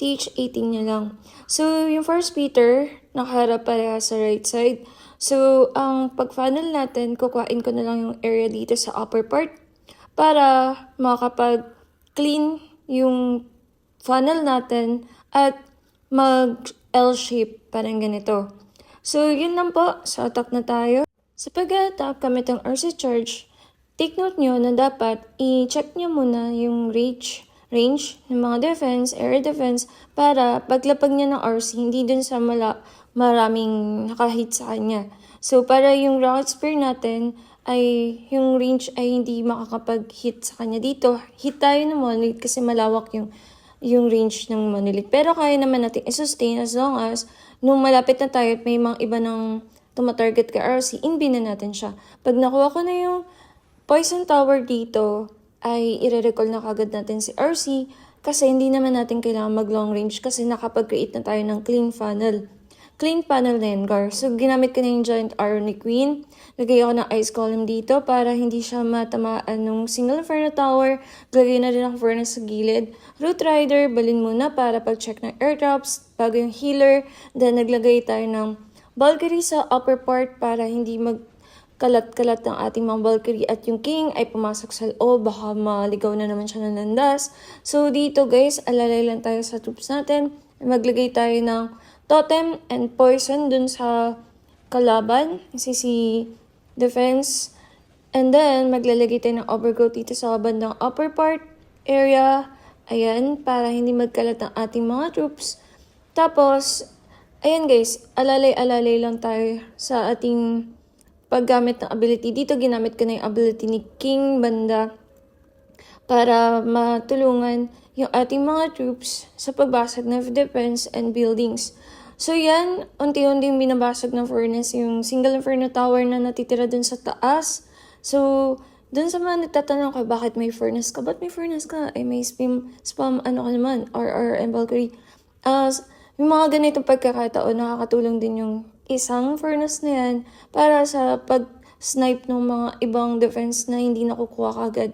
TH18 niya lang. So, yung first Peter, nakaharap pareha sa right side. So, ang pag-funnel natin, kukuhain ko na lang yung area dito sa upper part para makapag-clean yung funnel natin at mag-L-shape, parang ganito. So, yun lang po. So, attack na tayo. Sa pag-attack gamit ang RC charge, take note nyo na dapat i-check nyo muna yung range ng mga defense, area defense, para paglapag niya ng RC, hindi dun sa maraming nakahit sa kanya. So, para yung rocket spear natin, ay yung range ay hindi makakapag-hit sa kanya dito. Hit tayo ng monolith kasi malawak yung range ng monolith. Pero kaya naman natin i-sustain as long as nung malapit na tayo at may mga iba ng tumatarget ka RC, inbin na natin siya. Pag nakuha ko na yung poison tower dito, ay i-recall na kagad natin si RC kasi hindi naman natin kailangan mag-long range kasi nakapag-create na tayo ng clean funnel. Clean funnel Nengar. So, ginamit ko na yung Giant Arrow ni Queen. Lagay ako ng Ice Column dito para hindi siya matamaan ng single Inferno Tower. Lagay na rin ako furnace sa gilid. Root Rider, balin muna para pag-check ng airdrops. Bago yung healer. Then, naglagay tayo ng Valkyrie sa upper part para hindi kalat-kalat ng ating mga Valkyrie at yung King ay pumasok sa loob, baka maligaw na naman siya ng landas. So dito guys, alalay lang tayo sa troops natin. Maglagay tayo ng totem and poison dun sa kalaban, si defense. And then maglalagay tayo ng overgrowth dito sa bandang upper part area. Ayan, para hindi magkalat ang ating mga troops. Tapos, ayan guys, alalay-alalay lang tayo sa ating paggamit ng ability. Dito ginamit ko na yung ability ni King banda para matulungan yung ating mga troops sa pagbasag ng defense and buildings. So yan, unti-unting binabasag ng furnace yung single Inferno Tower na natitira dun sa taas. So, dun sa mga nagtatanong ka, bakit may furnace ka? Ba't may furnace ka? Ay may spam ano ka naman, RR and Valkyrie. Yung mga ganitong pagkakataon, nakakatulong din yung isang furnace na yan para sa pag-snipe ng mga ibang defense na hindi nakukuha kagad.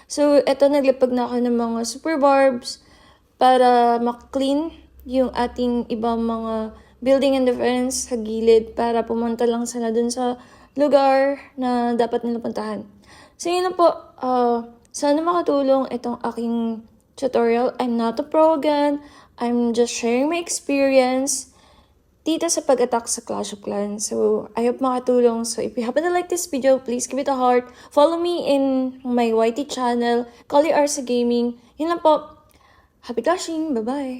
So, eto naglipag na ako ng mga super barbs para mak-clean yung ating ibang mga building and defense sa gilid para pumunta lang sila dun sa lugar na dapat nila puntahan. So, yun na po. Sana makatulong itong aking tutorial. I'm not a pro again. I'm just sharing my experience dito sa pag-attack sa Clash of Clans. So, I hope makatulong. So, if you happen to like this video, please give it a heart. Follow me in my YT channel, Kali Arsa Gaming. Yun lang po. Happy clashing! Bye-bye!